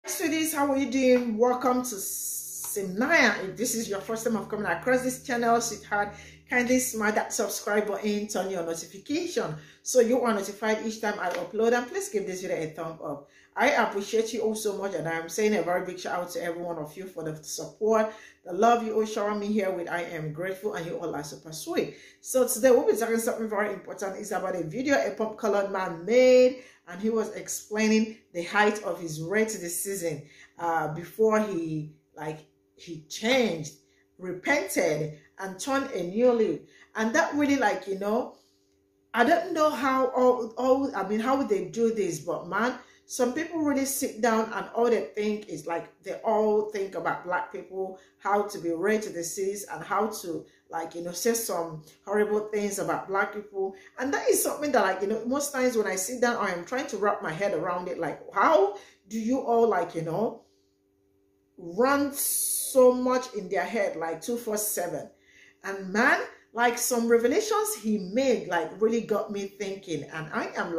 Students, how are you doing? Welcome to Cimnanya. If this is your first time of coming across this channel, sweetheart, kindly smash that subscribe button, turn your notification so you are notified each time I upload, and please give this video a thumb up. I appreciate you all so much, and I'm saying a very big shout out to every one of you for the support, the love you all shower me here with. I am grateful, and you all are super sweet. So today we'll be talking something very important. It's about a video a pop-colored man made, and he was explaining the height of his rate this season before he changed, repented, and turned a new leaf. And that really, I don't know how how they do this, but man, some people really sit down and all they think is they all think about black people, how to be rated the cities, and how to say some horrible things about black people. And that is something that most times when I sit down, I am trying to wrap my head around it. How do you all run so much in their head 247? And man, some revelations he made really got me thinking. And I am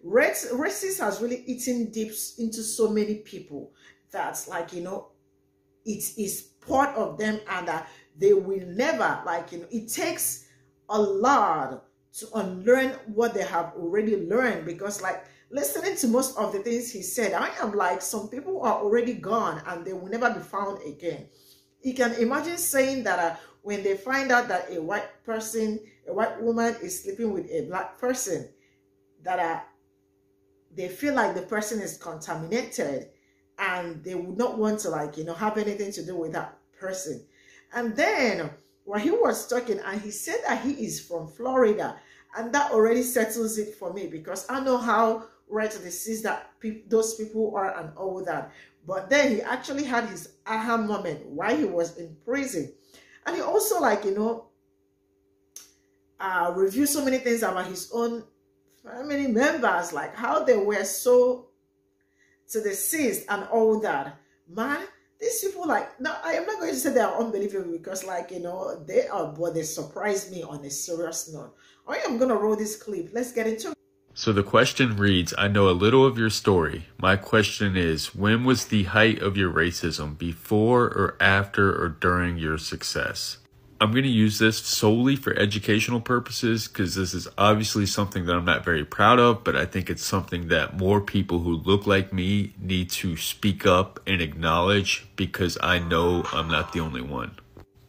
racism has really eaten deep into so many people that's it is part of them, and they will never it takes a lot to unlearn what they have already learned, because listening to most of the things he said, I am some people are already gone and they will never be found again. You can imagine saying that when they find out that a white woman is sleeping with a black person, that they feel like the person is contaminated and they would not want to have anything to do with that person. And then when he was talking, and he said that he is from Florida, and that already settles it for me, because I know how right to disease that those people are and all that. But then he actually had his aha moment while he was in prison, and he also reviewed so many things about his own family members, how they were so to the deceased and all that. Man, these people now I am not going to say they are unbelievable, because they are, but they surprised me on a serious note. I am gonna roll this clip. Let's get into it. So the question reads, I know a little of your story. My question is, when was the height of your racism, before or after or during your success? I'm going to use this solely for educational purposes, because this is obviously something that I'm not very proud of, but I think it's something that more people who look like me need to speak up and acknowledge, because I know I'm not the only one.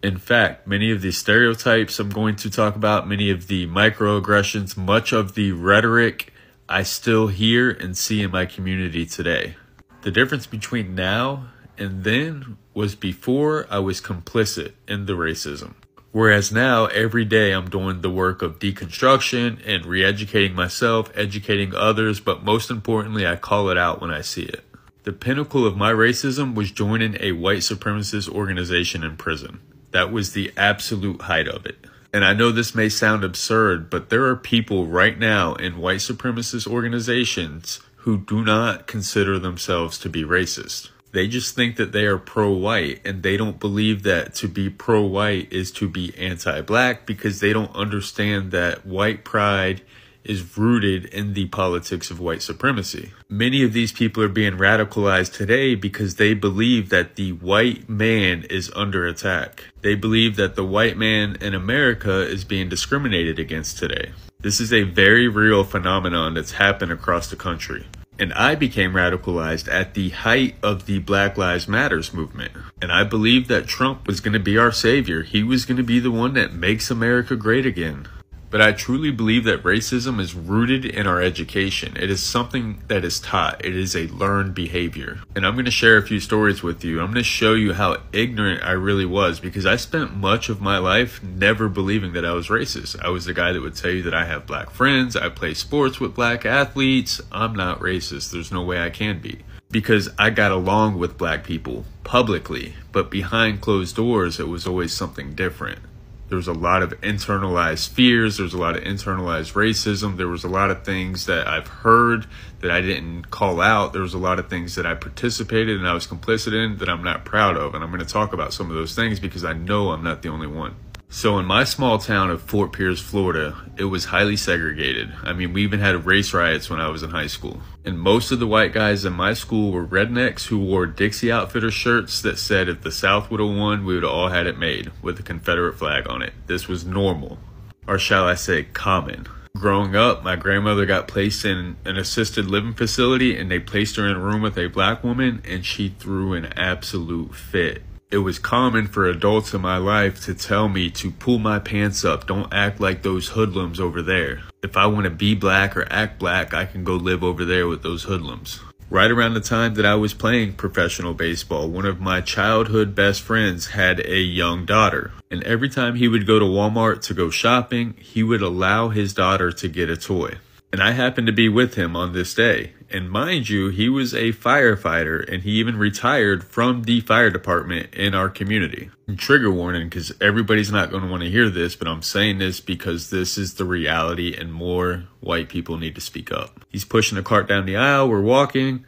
In fact, many of the stereotypes I'm going to talk about, many of the microaggressions, much of the rhetoric I still hear and see in my community today. The difference between now and then was before I was complicit in the racism. Whereas now, every day I'm doing the work of deconstruction and re-educating myself, educating others, but most importantly, I call it out when I see it. The pinnacle of my racism was joining a white supremacist organization in prison. That was the absolute height of it. And I know this may sound absurd, but there are people right now in white supremacist organizations who do not consider themselves to be racist. They just think that they are pro-white, and they don't believe that to be pro-white is to be anti-black, because they don't understand that white pride is rooted in the politics of white supremacy. Many of these people are being radicalized today because they believe that the white man is under attack. They believe that the white man in America is being discriminated against today. This is a very real phenomenon that's happened across the country. And I became radicalized at the height of the Black Lives Matters movement. And I believed that Trump was going to be our savior. He was going to be the one that makes America great again. But I truly believe that racism is rooted in our education. It is something that is taught. It is a learned behavior. And I'm going to share a few stories with you. I'm going to show you how ignorant I really was, because I spent much of my life never believing that I was racist. I was the guy that would tell you that I have black friends, I play sports with black athletes. I'm not racist. There's no way I can be, because I got along with black people publicly, but behind closed doors, it was always something different. There was a lot of internalized fears. There was a lot of internalized racism. There was a lot of things that I've heard that I didn't call out. There was a lot of things that I participated and I was complicit in that I'm not proud of. And I'm going to talk about some of those things because I know I'm not the only one. So in my small town of Fort Pierce, Florida, it was highly segregated. I mean, we even had race riots when I was in high school. And most of the white guys in my school were rednecks who wore Dixie Outfitter shirts that said if the South would have won, we would have all had it made with the Confederate flag on it. This was normal, or shall I say common. Growing up, my grandmother got placed in an assisted living facility and they placed her in a room with a black woman and she threw an absolute fit. It was common for adults in my life to tell me to pull my pants up, don't act like those hoodlums over there. If I want to be black or act black, I can go live over there with those hoodlums. Right around the time that I was playing professional baseball, one of my childhood best friends had a young daughter. And every time he would go to Walmart to go shopping, he would allow his daughter to get a toy. And I happened to be with him on this day. And mind you, he was a firefighter and he even retired from the fire department in our community. And trigger warning, because everybody's not going to want to hear this, but I'm saying this because this is the reality and more white people need to speak up. He's pushing the cart down the aisle. We're walking.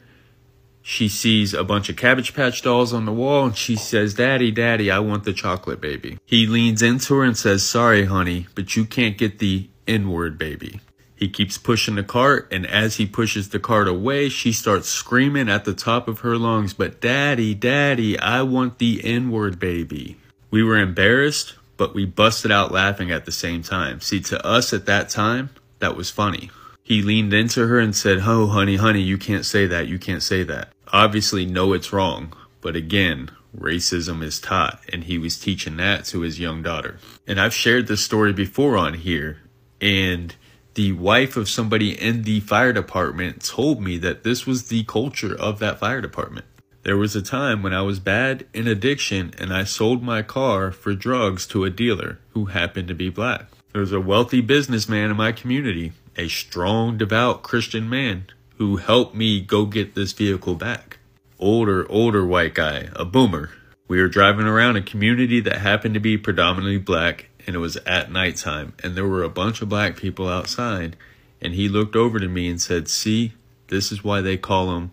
She sees a bunch of Cabbage Patch dolls on the wall and she says, "Daddy, Daddy, I want the chocolate baby." He leans into her and says, "Sorry, honey, but you can't get the N-word baby." He keeps pushing the cart, and as he pushes the cart away, she starts screaming at the top of her lungs, "But Daddy, Daddy, I want the N-word baby." We were embarrassed, but we busted out laughing at the same time. See, to us at that time, that was funny. He leaned into her and said, "Oh, honey, honey, you can't say that, you can't say that." Obviously, no, it's wrong. But again, racism is taught, and he was teaching that to his young daughter. And I've shared this story before on here, and the wife of somebody in the fire department told me that this was the culture of that fire department. There was a time when I was bad in addiction and I sold my car for drugs to a dealer who happened to be black. There was a wealthy businessman in my community, a strong, devout Christian man who helped me go get this vehicle back. Older white guy, a boomer. We were driving around a community that happened to be predominantly black, and it was at nighttime, and there were a bunch of black people outside, and he looked over to me and said, "See, this is why they call them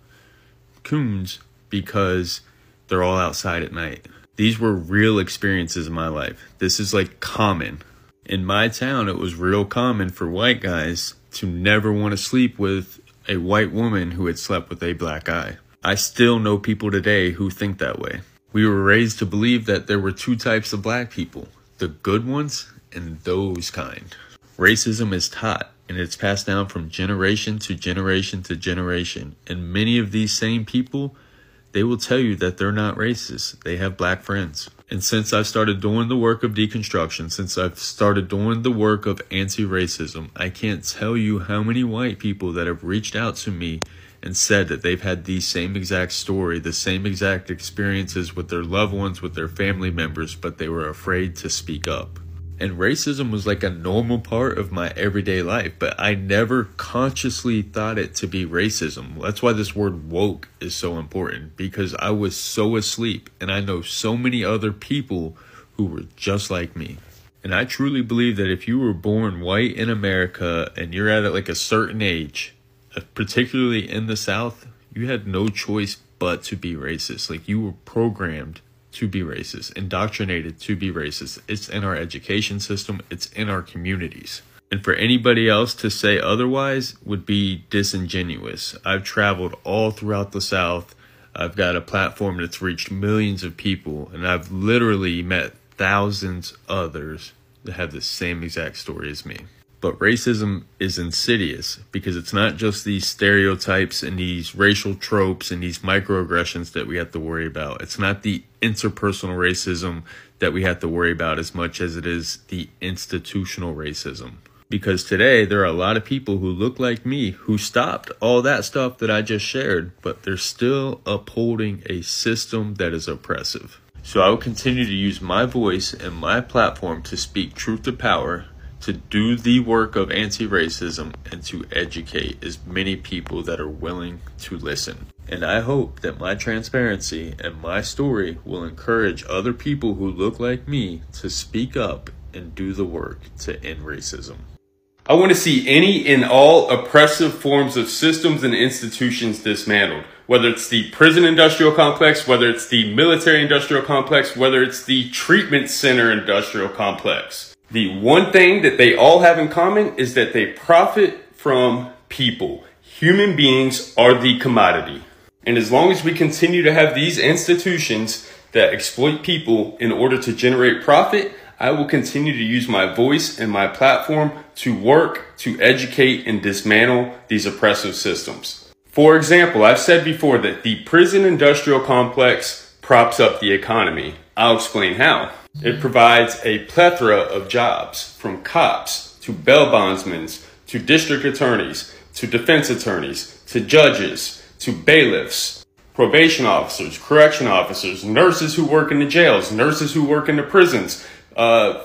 coons, because they're all outside at night." These were real experiences in my life. This is like common. In my town, it was real common for white guys to never want to sleep with a white woman who had slept with a black guy. I still know people today who think that way. We were raised to believe that there were two types of black people, the good ones and those kind. Racism is taught and it's passed down from generation to generation to generation. And many of these same people, they will tell you that they're not racist. They have black friends. And since I've started doing the work of deconstruction, since I've started doing the work of anti-racism, I can't tell you how many white people that have reached out to me and said that they've had the same exact story, the same exact experiences with their loved ones, with their family members, but they were afraid to speak up. And racism was like a normal part of my everyday life, but I never consciously thought it to be racism. That's why this word woke is so important, because I was so asleep, and I know so many other people who were just like me. And I truly believe that if you were born white in America and you're at like a certain age, particularly in the South, you had no choice but to be racist. Like, you were programmed to be racist, indoctrinated to be racist. It's in our education system. It's in our communities. And for anybody else to say otherwise would be disingenuous. I've traveled all throughout the South. I've got a platform that's reached millions of people, and I've literally met thousands others that have the same exact story as me. But racism is insidious because it's not just these stereotypes and these racial tropes and these microaggressions that we have to worry about. It's not the interpersonal racism that we have to worry about as much as it is the institutional racism. Because today there are a lot of people who look like me who stopped all that stuff that I just shared, but they're still upholding a system that is oppressive. So I will continue to use my voice and my platform to speak truth to power, to do the work of anti-racism, and to educate as many people that are willing to listen. And I hope that my transparency and my story will encourage other people who look like me to speak up and do the work to end racism. I want to see any and all oppressive forms of systems and institutions dismantled. Whether it's the prison industrial complex, whether it's the military industrial complex, whether it's the treatment center industrial complex. The one thing that they all have in common is that they profit from people. Human beings are the commodity. And as long as we continue to have these institutions that exploit people in order to generate profit, I will continue to use my voice and my platform to work, to educate, and dismantle these oppressive systems. For example, I've said before that the prison industrial complex props up the economy. I'll explain how. It provides a plethora of jobs, from cops to bail bondsmen to district attorneys to defense attorneys to judges to bailiffs, probation officers, correction officers, nurses who work in the jails, nurses who work in the prisons,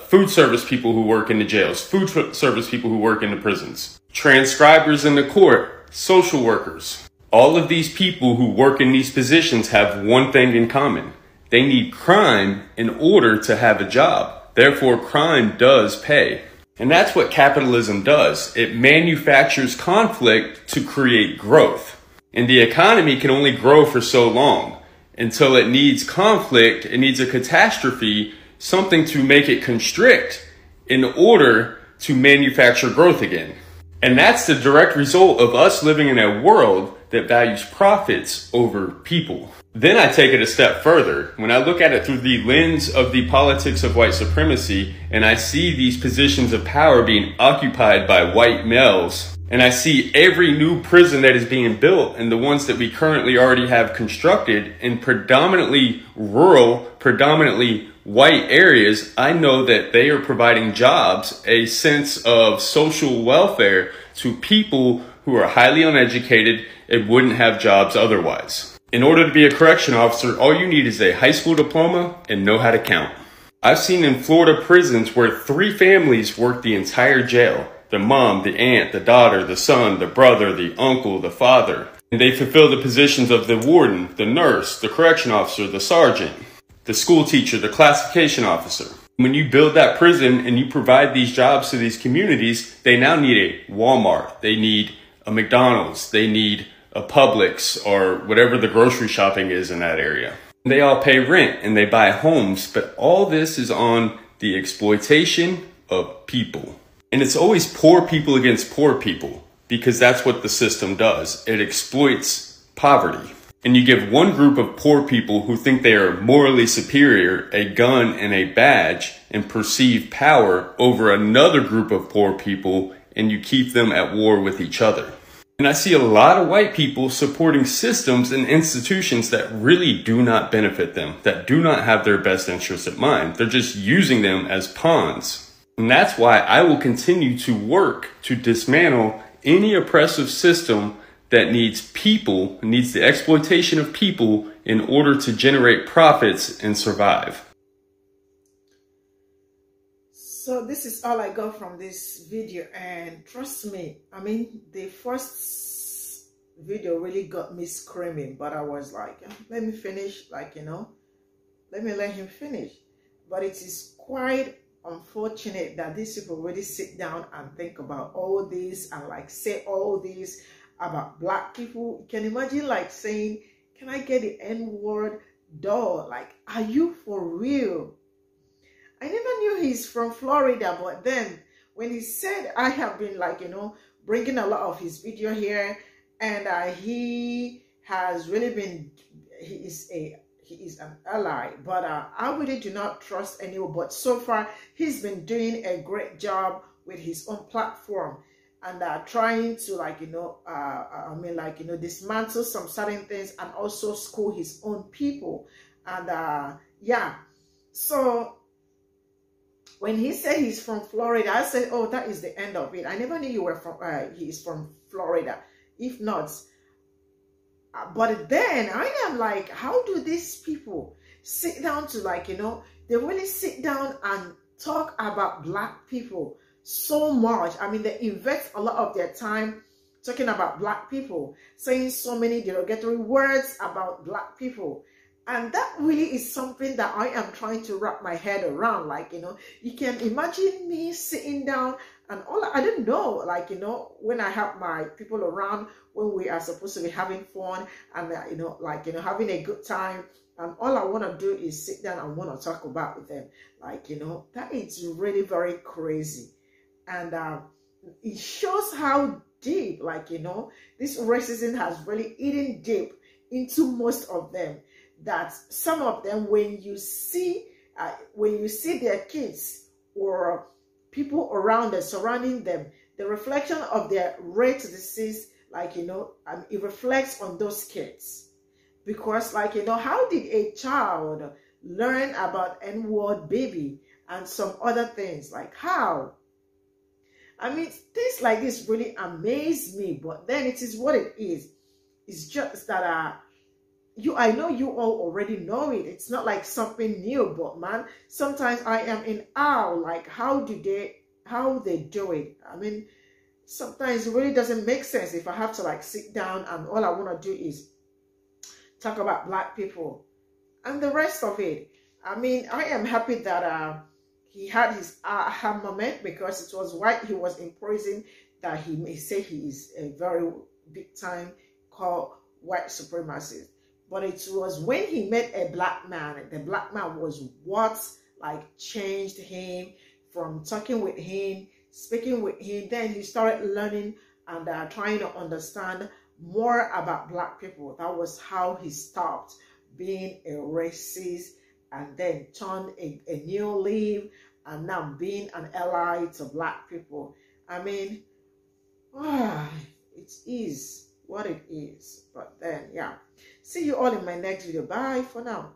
food service people who work in the jails, food service people who work in the prisons, transcribers in the court, social workers. All of these people who work in these positions have one thing in common. They need crime in order to have a job. Therefore, crime does pay. And that's what capitalism does. It manufactures conflict to create growth. And the economy can only grow for so long until it needs conflict, it needs a catastrophe, something to make it constrict in order to manufacture growth again. And that's the direct result of us living in a world that values profits over people. Then I take it a step further. When I look at it through the lens of the politics of white supremacy, and I see these positions of power being occupied by white males, and I see every new prison that is being built and the ones that we currently already have constructed in predominantly rural, predominantly white areas, I know that they are providing jobs, a sense of social welfare to people who are highly uneducated and wouldn't have jobs otherwise. In order to be a correction officer, all you need is a high school diploma and know how to count. I've seen in Florida prisons where 3 families work the entire jail. The mom, the aunt, the daughter, the son, the brother, the uncle, the father. And they fulfill the positions of the warden, the nurse, the correction officer, the sergeant, the school teacher, the classification officer. When you build that prison and you provide these jobs to these communities, they now need a Walmart, they need a McDonald's, they need a Publix, or whatever the grocery shopping is in that area. They all pay rent and they buy homes, but all this is on the exploitation of people. And it's always poor people against poor people, because that's what the system does. It exploits poverty. And you give one group of poor people who think they are morally superior a gun and a badge and perceive power over another group of poor people, and you keep them at war with each other. And I see a lot of white people supporting systems and institutions that really do not benefit them, that do not have their best interests at mind. They're just using them as pawns. And that's why I will continue to work to dismantle any oppressive system that needs people, needs the exploitation of people in order to generate profits and survive. So this is all I got from this video, and trust me, I mean, the first video really got me screaming, but I was like, let me finish, like, let me let him finish. But it is quite unfortunate that these people really sit down and think about all this and like say all this about black people. You can imagine like saying, can I get the N-word dog? Like, are you for real? I never knew he's from Florida, but then when he said, I have been like, bringing a lot of his video here, and he has really been, he is an ally, but I really do not trust anyone. But so far, he's been doing a great job with his own platform and trying to, dismantle some certain things and also school his own people. And yeah, so when he said he's from Florida, I said, oh, that is the end of it. I never knew you were from, he's from Florida. If not, but then I am like, how do these people sit down to they really sit down and talk about black people so much. I mean, they invest a lot of their time talking about black people, saying so many derogatory words about black people. And that really is something that I am trying to wrap my head around. You can imagine me sitting down And all I didn't know, like, you know, when I have my people around, when we are supposed to be having fun and, you know, like, you know, having a good time, and all I want to do is sit down and want to talk about with them. Like, you know, that is really very crazy. And it shows how deep, like, you know, this racism has really eaten deep into most of them, that some of them, when you see their kids or people around them, surrounding them, the reflection of their rare disease, like, you know, it reflects on those kids. Because, like, you know, how did a child learn about N-word baby and some other things? Like, how? I mean, things like this really amaze me, but then it is what it is. It's just that I know you all already know it. It's not like something new, but man, sometimes I am in awe, like how they do it. I mean, sometimes it really doesn't make sense if I have to like sit down and all I want to do is talk about Black people and the rest of it. I mean, I am happy that he had his aha moment, because it was while he was in prison that he may say he is a very big time called white supremacist. But it was when he met a Black man, the Black man was what like changed him from talking with him, speaking with him. Then he started learning and trying to understand more about Black people. That was how he stopped being a racist and then turned a new leaf and now being an ally to Black people. I mean, it is what it is. But then, yeah. See you all in my next video. Bye for now.